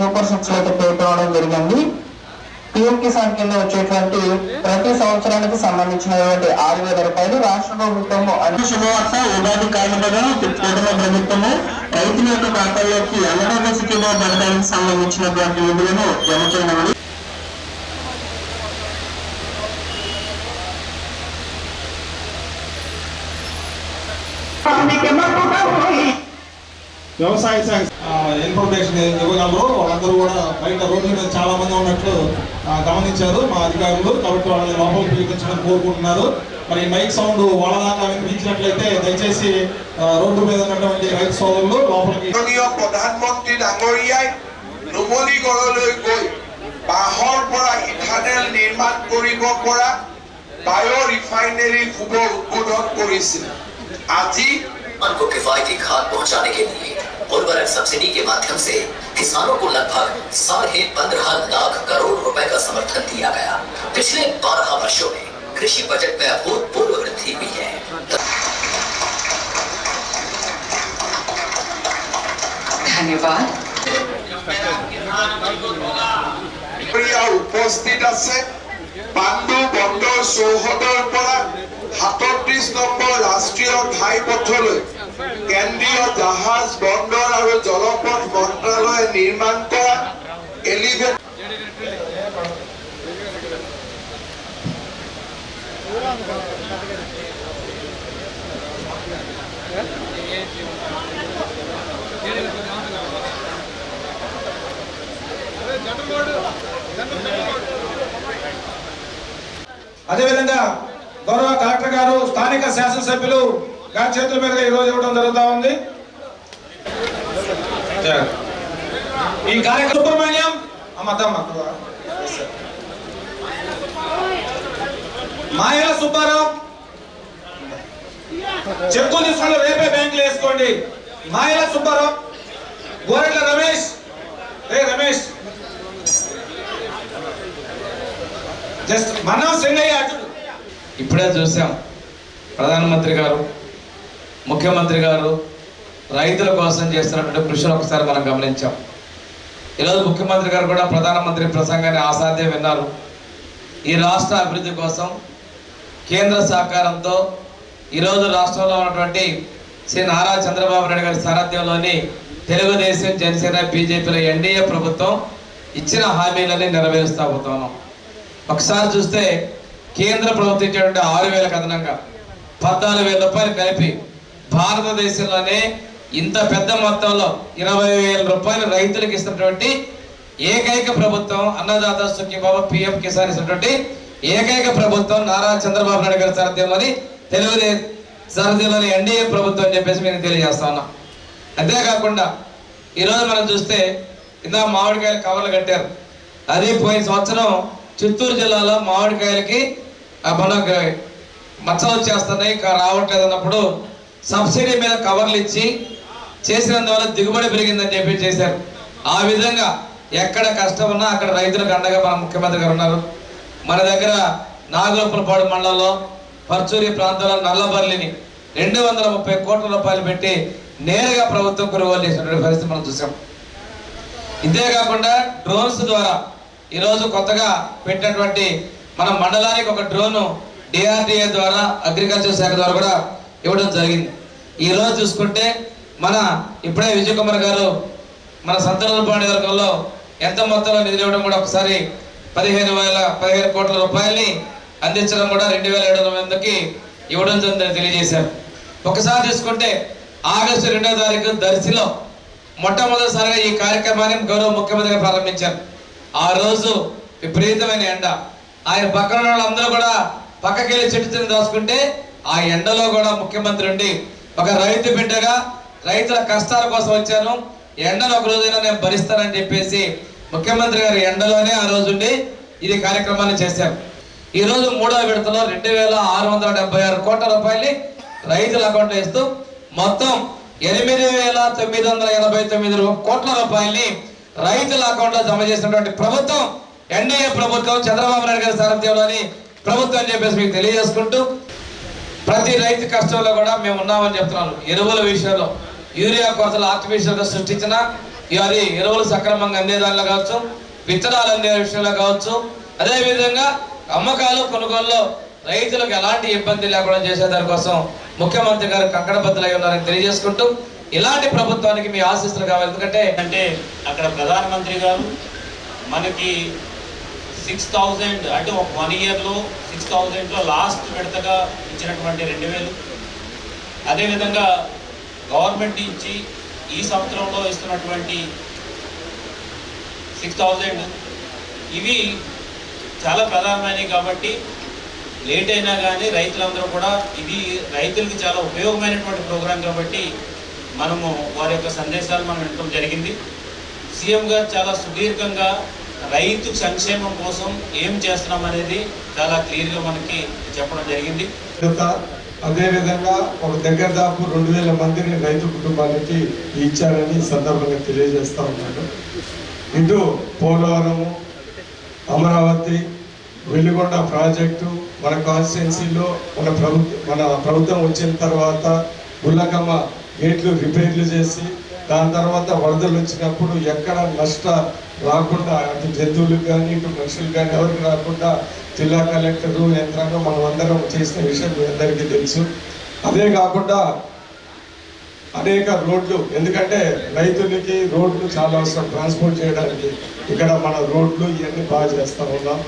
Super six అయితే పేర్కొనడం జరిగింది. పీఎం కిసాన్ కింద వచ్చేటువంటి ప్రతి సంవత్సరానికి సంబంధించినటువంటి 6,000 రూపాయలు రాష్ట్ర ప్రభుత్వము శుభవార్త. ఉగాది కారణంగా కూటమి ప్రభుత్వము రైతుల యొక్క ఖాతాల్లోకి అన్నదాత సుఖీభావ పథకానికి సంబంధించినటువంటి నిధులను జమ చేయడం. వ్యవసాయ శాఖ ఇన్ఫర్మేషన్ ఇవ్వగలరు. వాళ్ళందరూ కూడా బయట రోడ్ల మీద చాలా మంది ఉన్నట్లు గమనించారు మా అధికారులు. కాబట్టి వాళ్ళని లోపల పిలిపించమని కోరుకుంటున్నారు. మరి మైక్ సౌండ్ వాళ్ళ దాకా వినిపించినట్లయితే దయచేసి రోడ్డు మీద ఉన్నటువంటి రైతు సోదరులు లోపలికి. প্ৰধানমন্ত্ৰী ডাঙৰীয়াই নুমলীগড়লৈ গৈ বাঁহৰ পৰা ইথানেল নিৰ্মাণ কৰিব পৰা বায়' ৰিফাইনেৰী শুভ উদ্বোধন কৰিছিল। আজি को किफायती खाद पहुंचाने के लिए उर्वरक सब्सिडी के माध्यम से किसानों को लगभग 15.5 लाख करोड़ रुपए का समर्थन दिया गया। पिछले 12 वर्षों में कृषि बजट में अभूतपूर्व वृद्धि हुई है। धन्यवाद। उपस्थित আছে পাণ্ডু বন্দৰ চৌহদৰ পৰা 37 নম্বৰ ৰাষ্ট্ৰীয় ঘাইপথলৈ কেন্দ্ৰীয় জাহাজ বন্দৰ আৰু জলপথ মন্ত্ৰালয়ে নিৰ্মাণ কৰা এলিভেট అదేవిధంగా గౌరవ కలెక్టర్ గారు స్థానిక శాసనసభ్యులు గారి చేతుల మీదుగా ఈరోజు ఇవ్వడం జరుగుతూ ఉంది. ఈ కార్యక్రమం సుబ్రహ్మణ్యం మాయల సుబ్బారావు చెక్కులు తీసుకొని రేపే బ్యాంకులో వేసుకోండి. మాయల సుబ్బారావు, గోరెట్ల రమేష్, రమేష్ జస్ట్ మనం సింగయ్య. ఇప్పుడే చూసాం ప్రధానమంత్రి గారు, ముఖ్యమంత్రి గారు రైతుల కోసం చేస్తున్నటువంటి కృషిని ఒకసారి మనం గమనించాం. ఈరోజు ముఖ్యమంత్రి గారు కూడా ప్రధానమంత్రి ప్రసంగాన్ని ఆసాధ్యం విన్నారు. ఈ రాష్ట్ర అభివృద్ధి కోసం కేంద్ర సహకారంతో ఈరోజు రాష్ట్రంలో ఉన్నటువంటి శ్రీ నారా చంద్రబాబు నాయుడు గారి సారథ్యంలోని తెలుగుదేశం, జనసేన, బీజేపీల ఎన్డీఏ ప్రభుత్వం ఇచ్చిన హామీలని నెరవేరుస్తూ పోతున్నాం. ఒకసారి చూస్తే కేంద్ర ప్రభుత్వం ఇచ్చేటువంటి 6,000 అదనంగా 14,000 రూపాయలు కలిపి భారతదేశంలోనే ఇంత పెద్ద మొత్తంలో 20,000 రూపాయలు రైతులకు ఇస్తున్నటువంటి ఏకైక ప్రభుత్వం అన్నదాత సుఖీభావ పీఎం కిసాన్ ఇస్తున్నటువంటి ఏకైక ప్రభుత్వం నారా చంద్రబాబు నాయుడు గారి సారథ్యంలోని తెలుగుదేశం సారథ్యంలోని ఎన్డీఏ ప్రభుత్వం అని చెప్పేసి మేము తెలియజేస్తా ఉన్నాం. అంతేకాకుండా ఈరోజు మనం చూస్తే ఇందా మామిడికాయలు కవర్లు కట్టారు. అది పోయిన సంవత్సరం చిత్తూరు జిల్లాలో మామిడికాయలకి మనకు మచ్చలు వచ్చేస్తున్నాయి, రావట్లేదు అన్నప్పుడు సబ్సిడీ మీద కవర్లు ఇచ్చి చేసినందువల్ల దిగుబడి పెరిగిందని చెప్పి చేశారు. ఆ విధంగా ఎక్కడ కష్టం ఉన్నా అక్కడ రైతులకు అండగా మన ముఖ్యమంత్రి గారు ఉన్నారు. మన దగ్గర నాగులపులపాడు మండలంలో పర్చూరి ప్రాంతంలో నల్లబర్లిని 230 కోట్ల రూపాయలు పెట్టి నేరుగా ప్రభుత్వం కొనుగోలు చేసినటువంటి పరిస్థితి మనం చూసాం. ఇంతేకాకుండా డ్రోన్స్ ద్వారా ఈరోజు కొత్తగా పెట్టినటువంటి మన మండలానికి ఒక డ్రోను డిఆర్డిఏ ద్వారా అగ్రికల్చర్ శాఖ ద్వారా కూడా ఇవ్వడం జరిగింది. ఈరోజు చూసుకుంటే మన ఇప్పుడే విజయ్ కుమార్ గారు మన సంతనూరుపాడు వర్గంలో ఎంత మొత్తంలో నిధులు ఇవ్వడం కూడా ఒకసారి 15 కోట్ల రూపాయలని అందించడం కూడా 2,700 మందికి ఇవ్వడం జరిగిందని తెలియజేశారు. ఒకసారి చూసుకుంటే ఆగస్టు 2వ తారీఖు దర్శిలో మొట్టమొదటిసారిగా ఈ కార్యక్రమాన్ని గౌరవ ముఖ్యమంత్రిగా ప్రారంభించారు. ఆ రోజు విపరీతమైన ఎండ, ఆయన పక్కన వాళ్ళందరూ కూడా పక్కకెళ్ళి చెట్టు దాచుకుంటే ఆ ఎండలో కూడా ముఖ్యమంత్రి ఉండి ఒక రైతు బిడ్డగా రైతుల కష్టాల కోసం వచ్చాను, ఎండను ఒక రోజైనా నేను భరిస్తానని చెప్పేసి ముఖ్యమంత్రి గారు ఎండలోనే ఆ రోజు ఉండి ఇది కార్యక్రమాన్ని చేశారు. ఈ రోజు 3వ విడతలో 2,676 కోట్ల రూపాయలని రైతుల అకౌంట్లో ఇస్తూ మొత్తం 8,989 కోట్ల రూపాయలని రైతుల అకౌంట్లో జమ చేసినటువంటి ప్రభుత్వం ఎన్డీఏ ప్రభుత్వం, చంద్రబాబు నాయుడు గారి సారథ్యంలోని ప్రభుత్వం అని చెప్పేసి మీకు తెలియజేసుకుంటూ ప్రతి రైతు కష్టంలో కూడా మేము ఉన్నామని చెప్తున్నాను. ఎరువుల విషయంలో యూరియా కొరతలు ఆర్టిఫిషియల్గా సృష్టించిన అది ఎరువులు సక్రమంగా అందేదానిలో కావచ్చు, విత్తనాలు అందే విషయంలో కావచ్చు, అదేవిధంగా అమ్మకాలు కొనుగోలులో రైతులకు ఎలాంటి ఇబ్బంది లేకుండా చేసే దానికోసం ముఖ్యమంత్రి గారు కంకణబద్ధులై ఉన్నారని తెలియజేసుకుంటూ ఇలాంటి ప్రభుత్వానికి మీ ఆశీస్సులు కావాలి. ఎందుకంటే అక్కడ ప్రధానమంత్రి గారు మనకి 6,000 అంటే ఒక 1 ఇయర్లో 6,000లో లాస్ట్ విడతగా ఇచ్చినటువంటి 2,000, అదేవిధంగా గవర్నమెంట్ ఇచ్చి ఈ సంవత్సరంలో ఇస్తున్నటువంటి 6,000 ఇవి చాలా ప్రధానమైనవి. కాబట్టి లేట్ అయినా కానీ రైతులందరూ కూడా ఇది రైతులకి చాలా ఉపయోగమైనటువంటి ప్రోగ్రాం కాబట్టి మనము వారి యొక్క సందేశాలు మనం వినడం జరిగింది. సీఎం గారు చాలా సుదీర్ఘంగా రైతు సంక్షేమం కోసం ఏం చేస్తున్నాం అనేది చాలా క్లియర్గా మనకి చెప్పడం జరిగింది. అదేవిధంగా ఒక దగ్గర దాపు 2,000 మందిని రైతు కుటుంబానికి ఇచ్చారని సందర్భంగా తెలియజేస్తా ఉన్నాను. ఇటు పోలవరము, అమరావతి, వెలుగొండ ప్రాజెక్టు మన కాన్స్టిట్యున్సీలో మన ప్రభుత్వం వచ్చిన తర్వాత గుల్లకమ్మ గేట్లు రిపేర్లు చేసి దాని తర్వాత వరదలు వచ్చినప్పుడు ఎక్కడ నష్ట రాకుండా అటు జంతువులకు కానీ ఇటు మనుషులకు కానీ ఎవరికి రాకుండా జిల్లా కలెక్టరు యంత్రాంగం మనం అందరం చేసిన విషయం మీ అందరికీ తెలుసు. అదే కాకుండా అనేక రోడ్లు, ఎందుకంటే రైతులకి రోడ్లు చాలా అవసరం ట్రాన్స్పోర్ట్ చేయడానికి. ఇక్కడ మన రోడ్లు ఇవన్నీ బాగా చేస్తూ ఉన్నాం.